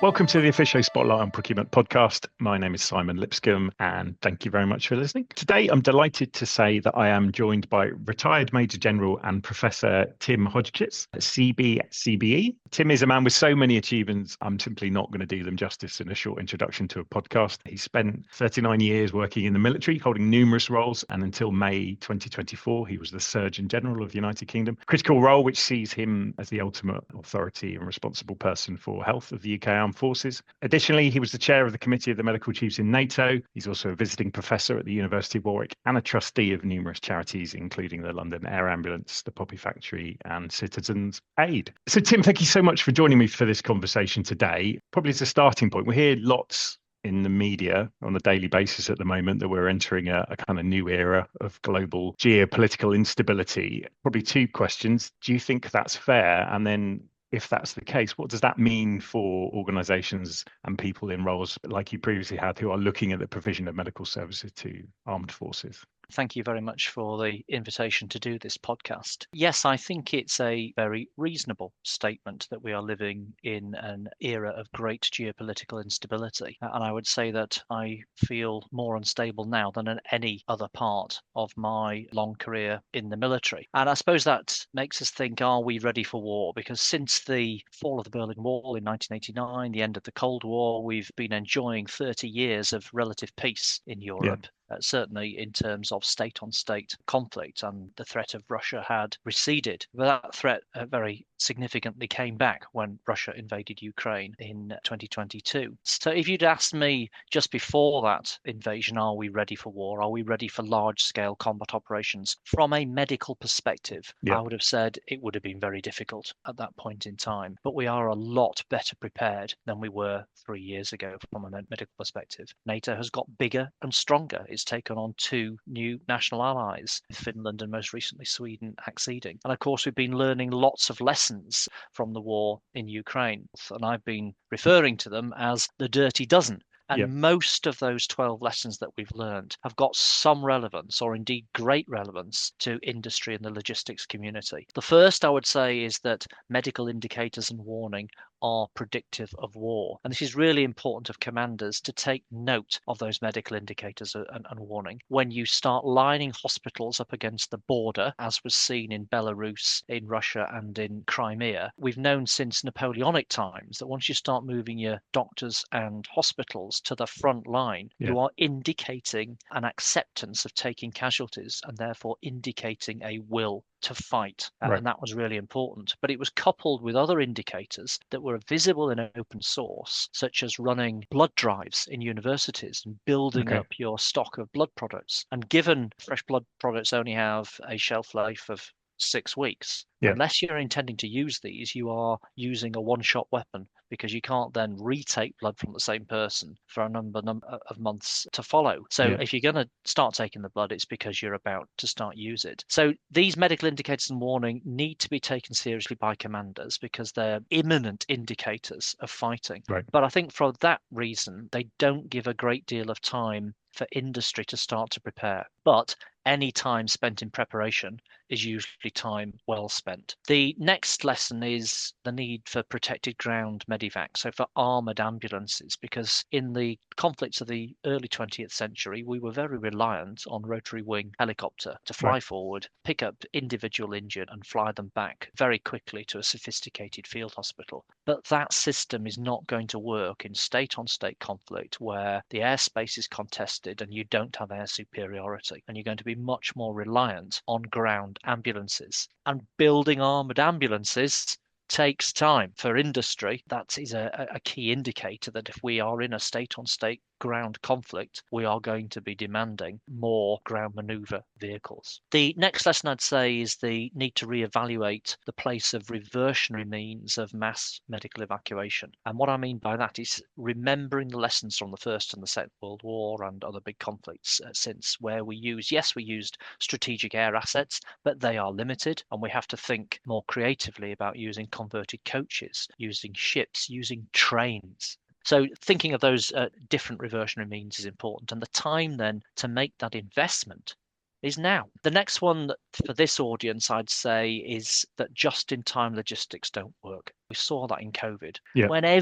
Welcome to the Official Spotlight on Procurement podcast. My name is Simon Lipscomb, and thank you very much for listening. Today, I'm delighted to say that I am joined by retired Major General and Professor Tim Hodgetts, CBE. Tim is a man with so many achievements, I'm simply not going to do them justice in a short introduction to a podcast. He spent 39 years working in the military, holding numerous roles, and until May 2024, he was the Surgeon General of the United Kingdom. Critical role which sees him as the ultimate authority and responsible person for health of the UK Armed Forces. Additionally, he was the chair of the Committee of the Medical Chiefs in NATO. He's also a visiting professor at the University of Warwick and a trustee of numerous charities, including the London Air Ambulance, the Poppy Factory, and Citizens Aid. So, Tim, thank you so much for joining me for this conversation today. Probably as a starting point, we hear lots in the media on a daily basis at the moment that we're entering a kind of new era of global geopolitical instability. Probably two questions. Do you think that's fair? And then if that's the case, what does that mean for organisations and people in roles like you previously had who are looking at the provision of medical services to armed forces? Thank you very much for the invitation to do this podcast. Yes, I think it's a very reasonable statement that we are living in an era of great geopolitical instability. And I would say that I feel more unstable now than in any other part of my long career in the military. And I suppose that makes us think, are we ready for war? Because since the fall of the Berlin Wall in 1989, the end of the Cold War, we've been enjoying 30 years of relative peace in Europe. Yeah. Certainly in terms of state-on-state conflict, and the threat of Russia had receded. But that threat very significantly came back when Russia invaded Ukraine in 2022. So if you'd asked me just before that invasion, are we ready for war? Are we ready for large-scale combat operations? From a medical perspective, I would have said it would have been very difficult at that point in time. But we are a lot better prepared than we were 3 years ago from a medical perspective. NATO has got bigger and stronger. It's taken on 2 new national allies, Finland and most recently Sweden acceding. And of course, we've been learning lots of lessons from the war in Ukraine. And I've been referring to them as the dirty dozen. And most of those 12 lessons that we've learned have got some relevance, or indeed great relevance, to industry and the logistics community. The first, I would say, is that medical indicators and warning are predictive of war. And this is really important of commanders to take note of those medical indicators and warning. When you start lining hospitals up against the border, as was seen in Belarus, in Russia, and in Crimea, we've known since Napoleonic times that once you start moving your doctors and hospitals to the front line, you are indicating an acceptance of taking casualties and therefore indicating a will to fight. And that was really important. But it was coupled with other indicators that were visible in open source, such as running blood drives in universities and building up your stock of blood products. And given fresh blood products only have a shelf life of 6 weeks, unless you're intending to use these, you are using a one-shot weapon, because you can't then retake blood from the same person for a number of months to follow. So if you're going to start taking the blood, it's because you're about to start use it. So these medical indicators and warning need to be taken seriously by commanders because they're imminent indicators of fighting. But I think for that reason, they don't give a great deal of time for industry to start to prepare. But any time spent in preparation is usually time well spent. The next lesson is the need for protected ground medevac, so for armoured ambulances, because in the conflicts of the early 20th century, we were very reliant on rotary wing helicopter to fly forward, pick up individual injured and fly them back very quickly to a sophisticated field hospital. But that system is not going to work in state-on-state conflict where the airspace is contested and you don't have air superiority, and you're going to be much more reliant on ground ambulances. And building armoured ambulances takes time. For industry, that is a key indicator that if we are in a state-on-state ground conflict, we are going to be demanding more ground maneuver vehicles. The next lesson I'd say is the need to reevaluate the place of reversionary means of mass medical evacuation. And what I mean by that is remembering the lessons from the First and the Second World War and other big conflicts since, where we used strategic air assets, but they are limited, and we have to think more creatively about using converted coaches, using ships, using trains. So thinking of those different reversionary means is important, and the time then to make that investment is now. The next one for this audience, I'd say, is that just-in-time logistics don't work. We saw that in COVID Yeah. when Yeah.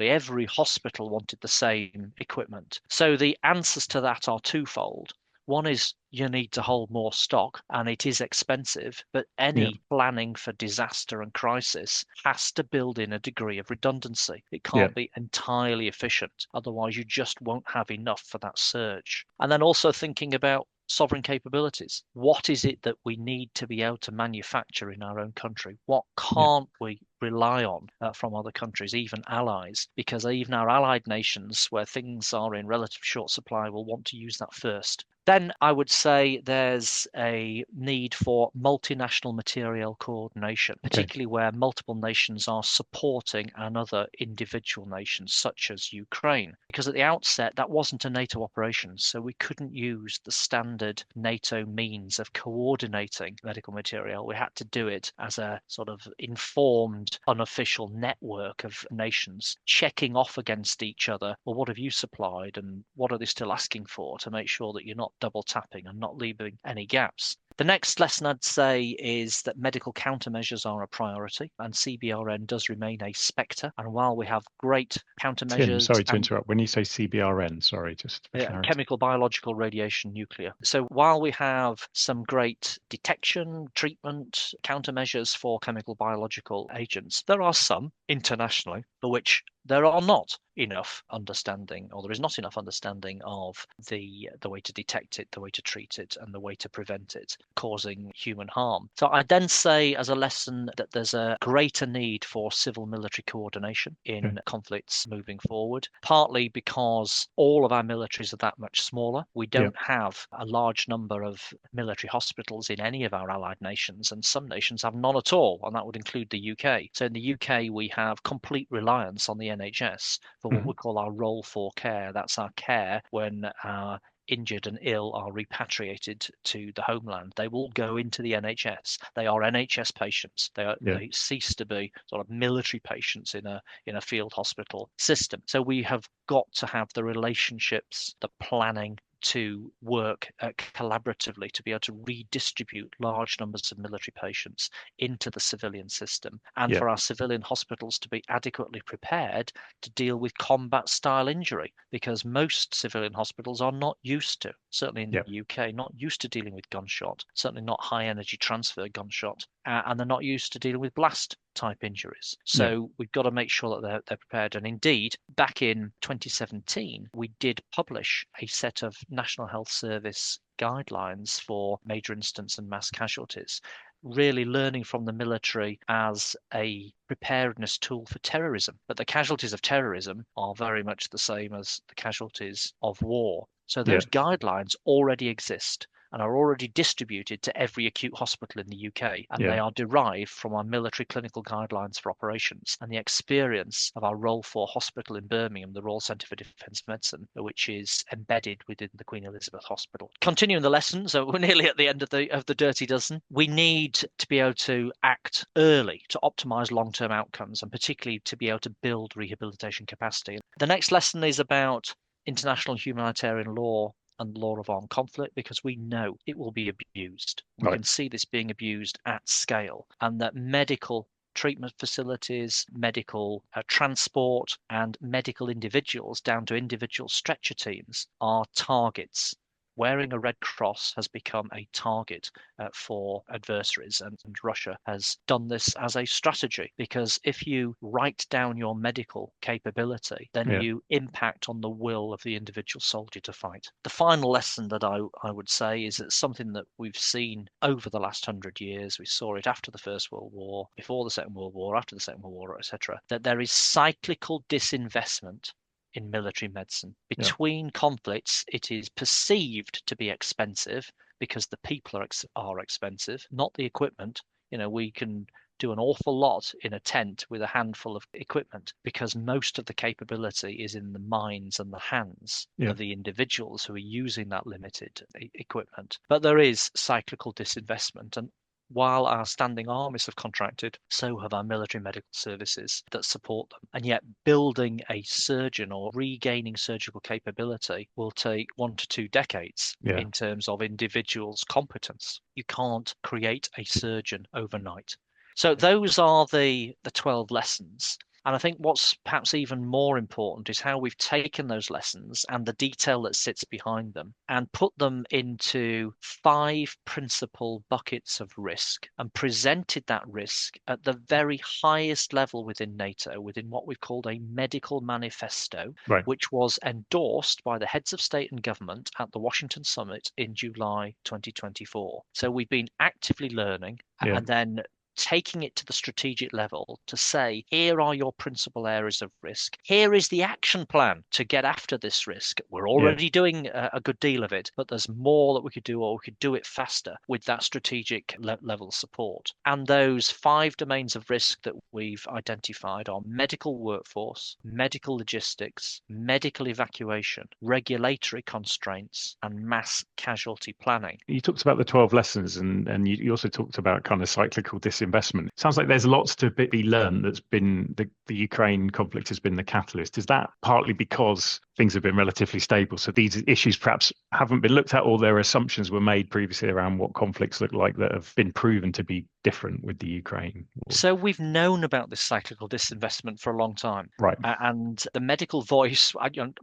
every hospital wanted the same equipment. So the answers to that are twofold. One is you need to hold more stock, and it is expensive, but Yeah. any planning for disaster and crisis has to build in a degree of redundancy. It Yeah. can't be entirely efficient, otherwise you just won't have enough for that surge. And then also thinking about sovereign capabilities. What is it that we need to be able to manufacture in our own country? What Yeah. can't we rely on from other countries, even allies? Because even our allied nations, where things are in relative short supply, will want to use that first. Then I would say there's a need for multinational material coordination, Okay. particularly where multiple nations are supporting another individual nation, such as Ukraine. Because at the outset, that wasn't a NATO operation, so we couldn't use the standard NATO means of coordinating medical material. We had to do it as a sort of informed, unofficial network of nations checking off against each other. Well, what have you supplied, and what are they still asking for, to make sure that you're not double tapping and not leaving any gaps. The next lesson I'd say is that medical countermeasures are a priority, and CBRN does remain a spectre. And while we have great Tim, countermeasures sorry to and interrupt. When you say CBRN, sorry, just for clarity. chemical, biological, radiation, nuclear. So while we have some great detection, treatment, countermeasures for chemical, biological agents, there are some internationally for which there are not enough understanding, or there is not enough understanding of the way to detect it, the way to treat it, and the way to prevent it causing human harm. So I then say as a lesson that there's a greater need for civil military coordination in conflicts moving forward, partly because all of our militaries are that much smaller. We don't have a large number of military hospitals in any of our allied nations, and some nations have none at all, and that would include the UK. So in the UK, we have complete reliance on the NHS for what we call our role for care. That's our care when our injured and ill are repatriated to the homeland. They will go into the NHS. They are NHS patients. They cease to be sort of military patients in a field hospital system. So we have got to have the relationships, the planning, to work collaboratively to be able to redistribute large numbers of military patients into the civilian system, and for our civilian hospitals to be adequately prepared to deal with combat style injury, because most civilian hospitals are not used to, certainly in the UK, not used to dealing with gunshot, certainly not high energy transfer gunshot, and they're not used to dealing with blast type injuries. So we've got to make sure that they're prepared. And indeed, back in 2017, we did publish a set of National Health Service guidelines for major incidents and mass casualties, really learning from the military as a preparedness tool for terrorism. But the casualties of terrorism are very much the same as the casualties of war. So those guidelines already exist and are already distributed to every acute hospital in the UK. And they are derived from our military clinical guidelines for operations and the experience of our Role 4 hospital in Birmingham, the Royal Centre for Defence Medicine, which is embedded within the Queen Elizabeth Hospital. Continuing the lesson, so we're nearly at the end of the dirty dozen. We need to be able to act early to optimise long-term outcomes, and particularly to be able to build rehabilitation capacity. The next lesson is about international humanitarian law and law of armed conflict, because we know it will be abused. We can see this being abused at scale, and that medical treatment facilities, medical transport, and medical individuals down to individual stretcher teams are targets. Wearing a red cross has become a target for adversaries, and Russia has done this as a strategy, because if you write down your medical capability, then you impact on the will of the individual soldier to fight. The final lesson that I would say is that something that we've seen over the last 100 years, we saw it after the First World War, before the Second World War, after the Second World War, etc., that there is cyclical disinvestment in military medicine. Between conflicts, it is perceived to be expensive because the people are expensive, not the equipment. We can do an awful lot in a tent with a handful of equipment, because most of the capability is in the minds and the hands of the individuals who are using that limited equipment. But there is cyclical disinvestment, and While our standing armies have contracted, so have our military medical services that support them. And yet building a surgeon or regaining surgical capability will take 1 to 2 decades in terms of individuals' competence. You can't create a surgeon overnight. So those are the 12 lessons. And I think what's perhaps even more important is how we've taken those lessons and the detail that sits behind them and put them into 5 principal buckets of risk and presented that risk at the very highest level within NATO, within what we've called a medical manifesto, which was endorsed by the heads of state and government at the Washington summit in July 2024. So we've been actively learning and then taking it to the strategic level to say, here are your principal areas of risk. Here is the action plan to get after this risk. We're already doing a good deal of it, but there's more that we could do, or we could do it faster with that strategic level support. And those 5 domains of risk that we've identified are medical workforce, medical logistics, medical evacuation, regulatory constraints, and mass casualty planning. You talked about the 12 lessons and you also talked about kind of cyclical disinvestment. Sounds like there's lots to be learned. That's been the Ukraine conflict has been the catalyst. Is that partly because things have been relatively stable, so these issues perhaps haven't been looked at, or their assumptions were made previously around what conflicts look like that have been proven to be different with the Ukraine? So we've known about this cyclical disinvestment for a long time. Right. And the medical voice,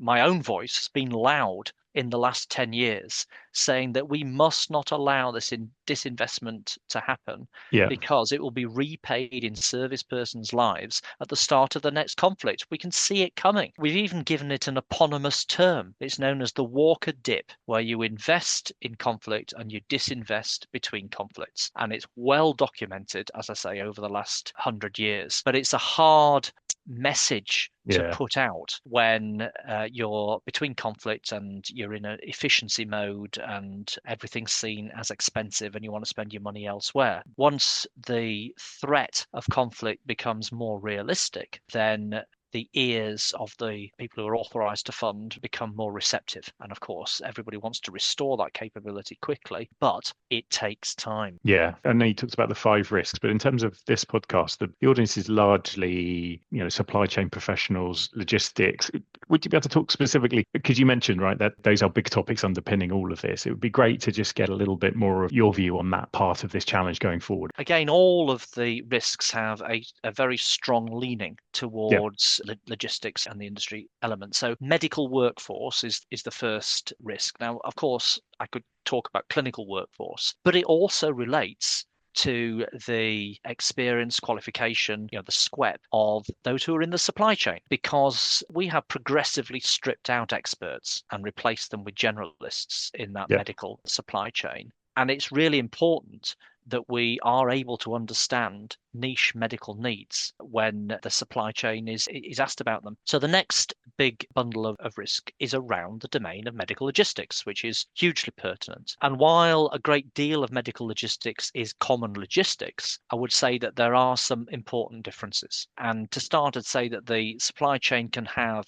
my own voice, has been loud in the last 10 years, saying that we must not allow this disinvestment to happen because it will be repaid in service persons' lives at the start of the next conflict. We can see it coming. We've even given it an eponymous term. It's known as the Walker dip, where you invest in conflict and you disinvest between conflicts. And it's well documented, as I say, over the last 100 years. But it's a hard message to put out when you're between conflicts and you're in an efficiency mode and everything's seen as expensive and you want to spend your money elsewhere. Once the threat of conflict becomes more realistic, then the ears of the people who are authorized to fund become more receptive. And of course, everybody wants to restore that capability quickly, but it takes time. Yeah. I know you talked about the 5 risks, but in terms of this podcast, the audience is largely, supply chain professionals, logistics. Would you be able to talk specifically, because you mentioned, right, that those are big topics underpinning all of this. It would be great to just get a little bit more of your view on that part of this challenge going forward. Again, all of the risks have a very strong leaning towards logistics and the industry element. So medical workforce is the first risk. Now, of course, I could talk about clinical workforce, but it also relates to the experience, qualification, the SQEP of those who are in the supply chain, because we have progressively stripped out experts and replaced them with generalists in that medical supply chain. And it's really important that we are able to understand niche medical needs when the supply chain is asked about them. So the next big bundle of risk is around the domain of medical logistics, which is hugely pertinent. And while a great deal of medical logistics is common logistics, I would say that there are some important differences. And to start, I'd say that the supply chain can have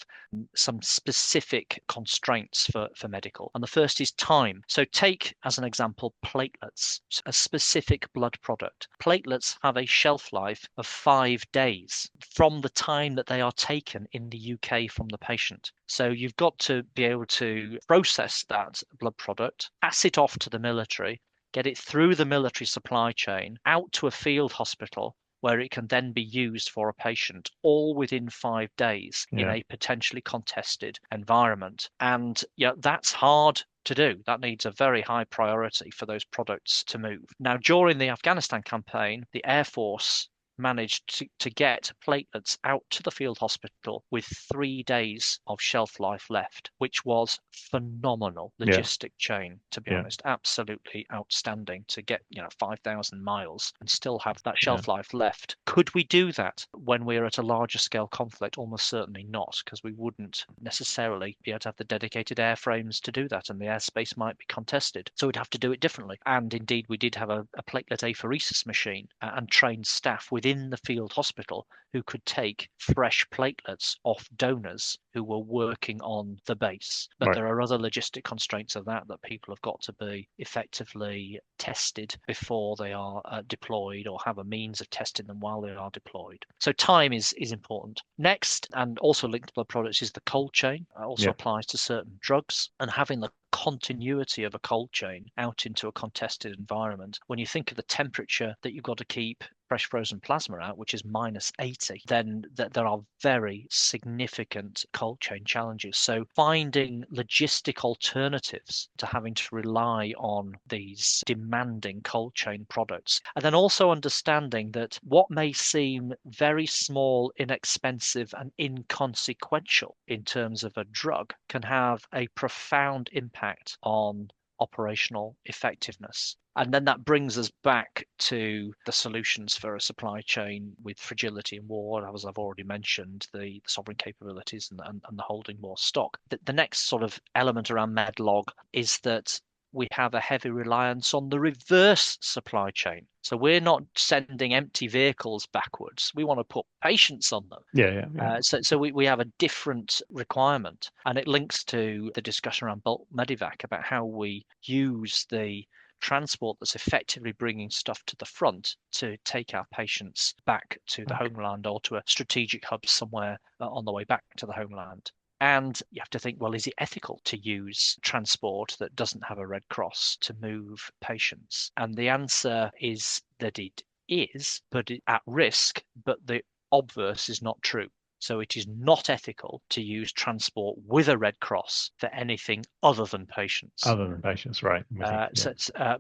some specific constraints for medical. And the first is time. So take, as an example, platelets, a specific blood product. Platelets have a shelf life of 5 days from the time that they are taken in the UK from the patient. So you've got to be able to process that blood product, pass it off to the military, get it through the military supply chain, out to a field hospital, where it can then be used for a patient, all within 5 days in a potentially contested environment. And that's hard to do. That needs a very high priority for those products to move. Now, during the Afghanistan campaign, the Air Force managed to get platelets out to the field hospital with 3 days of shelf life left, which was phenomenal logistic chain, to be honest. Absolutely outstanding to get 5,000 miles and still have that shelf life left. Could we do that when we're at a larger scale conflict? Almost certainly not, because we wouldn't necessarily be able to have the dedicated airframes to do that, and the airspace might be contested. So we'd have to do it differently. And indeed, we did have a platelet apheresis machine and trained staff within within the field hospital who could take fresh platelets off donors who were working on the base. But Right. there are other logistic constraints of that people have got to be effectively tested before they are deployed, or have a means of testing them while they are deployed. So time is important. Next, and also linked to blood products, is the cold chain. It also applies to certain drugs, and having the continuity of a cold chain out into a contested environment. When you think of the temperature that you've got to keep fresh frozen plasma out, which is -80, then there are very significant cold chain challenges. So finding logistic alternatives to having to rely on these demanding cold chain products, and then also understanding that what may seem very small, inexpensive, and inconsequential in terms of a drug can have a profound impact on operational effectiveness. And then that brings us back to the solutions for a supply chain with fragility in war, as I've already mentioned, the sovereign capabilities and the holding more stock. The next sort of element around medlog is that we have a heavy reliance on the reverse supply chain. So we're not sending empty vehicles backwards. We want to put patients on them. Yeah. So we have a different requirement. And it links to the discussion around bulk medevac about how we use the transport that's effectively bringing stuff to the front to take our patients back to the homeland or to a strategic hub somewhere on the way back to the homeland. And you have to think, well, is it ethical to use transport that doesn't have a Red Cross to move patients? And the answer is that it is, but at risk, but the obverse is not true. So it is not ethical to use transport with a Red Cross for anything other than patients. Other than patients, right.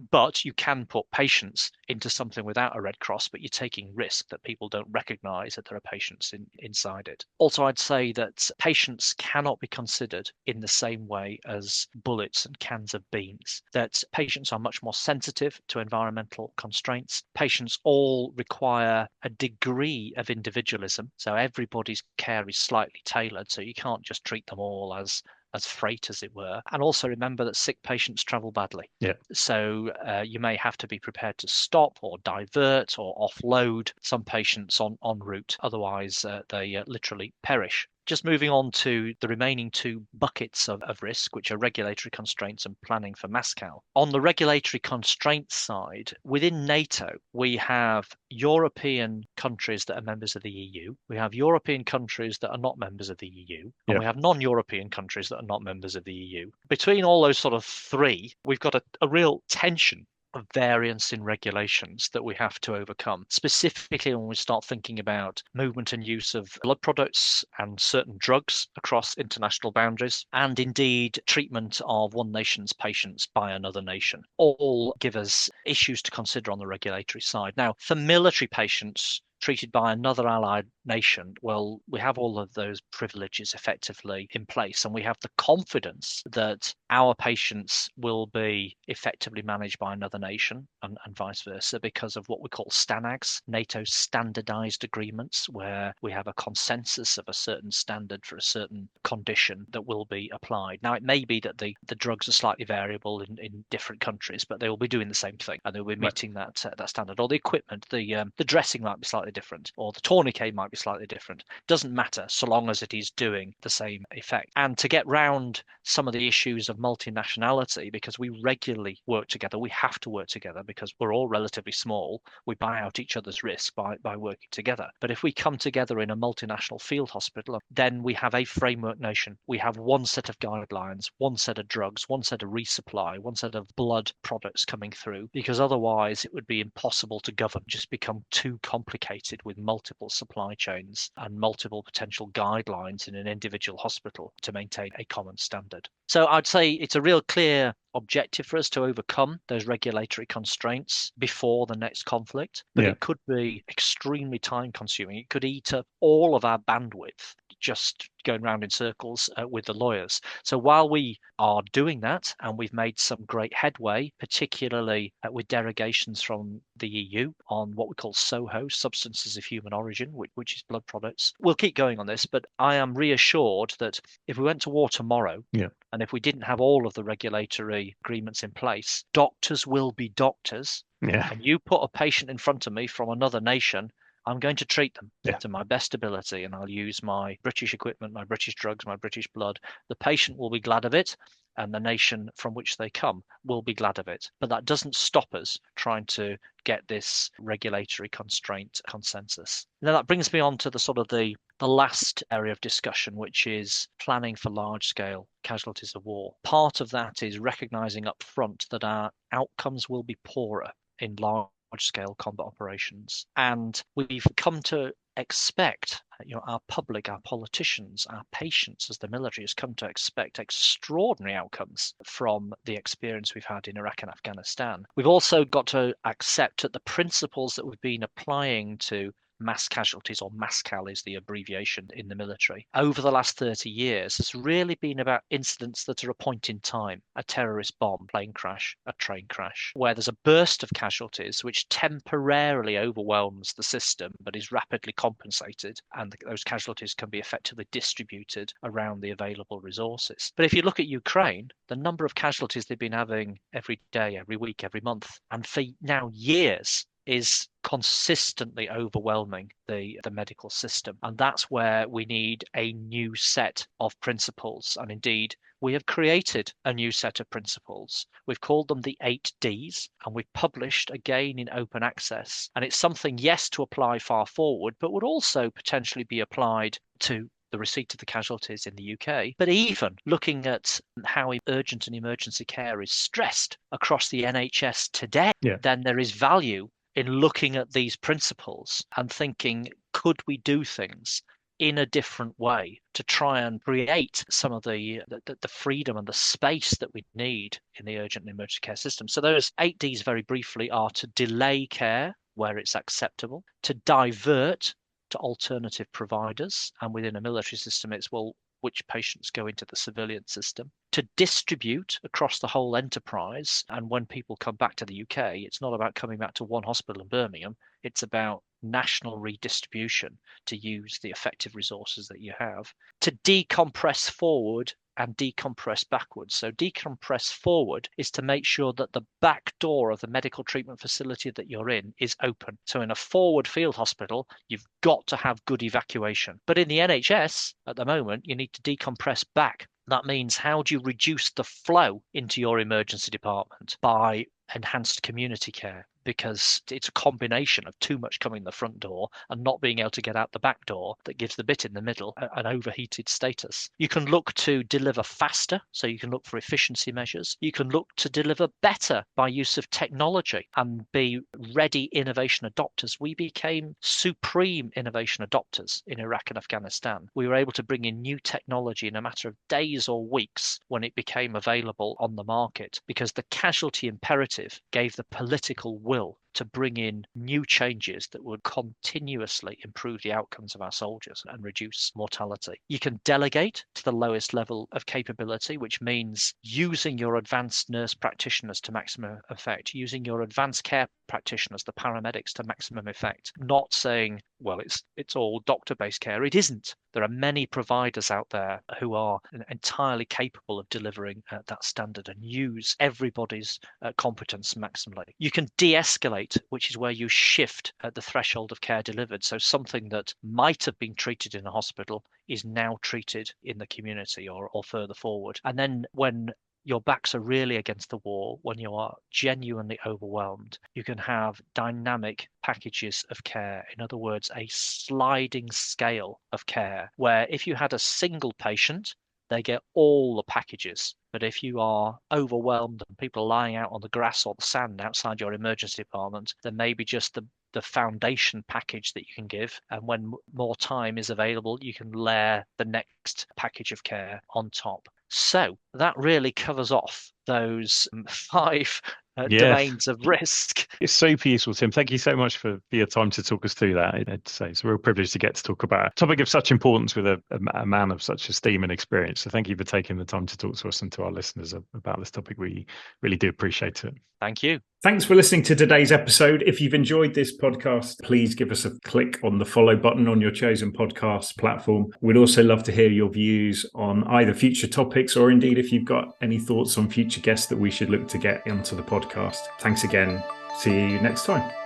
But you can put patients into something without a Red Cross, but you're taking risk that people don't recognize that there are patients inside it. Also, I'd say that patients cannot be considered in the same way as bullets and cans of beans, that patients are much more sensitive to environmental constraints. Patients all require a degree of individualism. So everybody's care is slightly tailored, so you can't just treat them all as freight, as it were. And also remember that sick patients travel badly. So you may have to be prepared to stop or divert or offload some patients en route. Otherwise, they literally perish. Just moving on to the remaining two buckets of risk, which are regulatory constraints and planning for MASCAL. On the regulatory constraints side, within NATO, we have European countries that are members of the EU. We have European countries that are not members of the EU. And we have non-European countries that are not members of the EU. Between all those sort of three, we've got a real tension of variance in regulations that we have to overcome, specifically when we start thinking about movement and use of blood products and certain drugs across international boundaries, and indeed treatment of one nation's patients by another nation. All give us issues to consider on the regulatory side. Now, for military patients treated by another allied nation, well, we have all of those privileges effectively in place, and we have the confidence that our patients will be effectively managed by another nation and vice versa, because of what we call STANAGs, NATO's standardized agreements, where we have a consensus of a certain standard for a certain condition that will be applied. Now, it may be that the drugs are slightly variable in different countries, but they will be doing the same thing, and they'll be meeting that standard. Or the equipment, the dressing might be slightly different, or the tourniquet might be slightly different. Doesn't matter so long as it is doing the same effect. And to get round some of the issues of multinationality, because we regularly work together, we have to work together because we're all relatively small. We buy out each other's risk by working together. But if we come together in a multinational field hospital, then we have a framework nation. We have one set of guidelines, one set of drugs, one set of resupply, one set of blood products coming through, because otherwise it would be impossible to govern, just become too complicated with multiple supply chains and multiple potential guidelines in an individual hospital to maintain a common standard. So I'd say it's a real clear objective for us to overcome those regulatory constraints before the next conflict, but it could be extremely time consuming. It could eat up all of our bandwidth just going round in circles with the lawyers. So while we are doing that, and we've made some great headway, particularly with derogations from the EU on what we call SOHO, substances of human origin, which is blood products, we'll keep going on this, but I am reassured that if we went to war tomorrow, and if we didn't have all of the regulatory agreements in place, doctors will be doctors. And you put a patient in front of me from another nation, I'm going to treat them Yeah. to my best ability, and I'll use my British equipment, my British drugs, my British blood. The patient will be glad of it, and the nation from which they come will be glad of it. But that doesn't stop us trying to get this regulatory constraint consensus. Now that brings me on to the sort of the last area of discussion, which is planning for large-scale casualties of war. Part of that is recognizing up front that our outcomes will be poorer in large-scale combat operations. And we've come to expect, our public, our politicians, our patients as the military has come to expect extraordinary outcomes from the experience we've had in Iraq and Afghanistan. We've also got to accept that the principles that we've been applying to mass casualties, or MASCAL is the abbreviation in the military, over the last 30 years has really been about incidents that are a point in time: a terrorist bomb, plane crash, a train crash, where there's a burst of casualties which temporarily overwhelms the system but is rapidly compensated, and those casualties can be effectively distributed around the available resources. But if you look at Ukraine, the number of casualties they've been having every day, every week, every month, and for now years, is consistently overwhelming the medical system. And that's where we need a new set of principles. And indeed, we have created a new set of principles. We've called them the 8 Ds, and we've published again in open access. And it's something, yes, to apply far forward, but would also potentially be applied to the receipt of the casualties in the UK, but even looking at how urgent and emergency care is stressed across the NHS today, then there is value in looking at these principles and thinking, could we do things in a different way to try and create some of the freedom and the space that we need in the urgent and emergency care system? So those 8 Ds very briefly are to delay care where it's acceptable, to divert to alternative providers, and within a military system it's, well, which patients go into the civilian system, to distribute across the whole enterprise. And when people come back to the UK, it's not about coming back to one hospital in Birmingham, it's about national redistribution to use the effective resources that you have, to decompress forward and decompress backwards. So decompress forward is to make sure that the back door of the medical treatment facility that you're in is open. So in a forward field hospital, you've got to have good evacuation. But in the NHS, at the moment, you need to decompress back. That means, how do you reduce the flow into your emergency department? By enhanced community care, because it's a combination of too much coming in the front door and not being able to get out the back door that gives the bit in the middle an overheated status. You can look to deliver faster, so you can look for efficiency measures. You can look to deliver better by use of technology and be ready innovation adopters. We became supreme innovation adopters in Iraq and Afghanistan. We were able to bring in new technology in a matter of days or weeks when it became available on the market, because the casualty imperative gave the political will to bring in new changes that would continuously improve the outcomes of our soldiers and reduce mortality. You can delegate to the lowest level of capability, which means using your advanced nurse practitioners to maximum effect, using your advanced care practitioners, the paramedics, to maximum effect. Not saying, well, it's all doctor-based care. It isn't. There are many providers out there who are entirely capable of delivering that standard and use everybody's competence maximally. You can de-escalate, which is where you shift at the threshold of care delivered. So something that might have been treated in a hospital is now treated in the community or further forward. And then when your backs are really against the wall, when you are genuinely overwhelmed, you can have dynamic packages of care. In other words, a sliding scale of care, where if you had a single patient, they get all the packages. But if you are overwhelmed and people are lying out on the grass or the sand outside your emergency department, then maybe just the foundation package that you can give. And when more time is available, you can layer the next package of care on top. So that really covers off those 5 domains of risk. It's super useful, Tim. Thank you so much for your time to talk us through that. It's a real privilege to get to talk about a topic of such importance with a man of such esteem and experience. So thank you for taking the time to talk to us and to our listeners about this topic. We really do appreciate it. Thank you. Thanks for listening to today's episode. If you've enjoyed this podcast, please give us a click on the follow button on your chosen podcast platform. We'd also love to hear your views on either future topics, or indeed if you've got any thoughts on future guests that we should look to get onto the podcast. Thanks again. See you next time.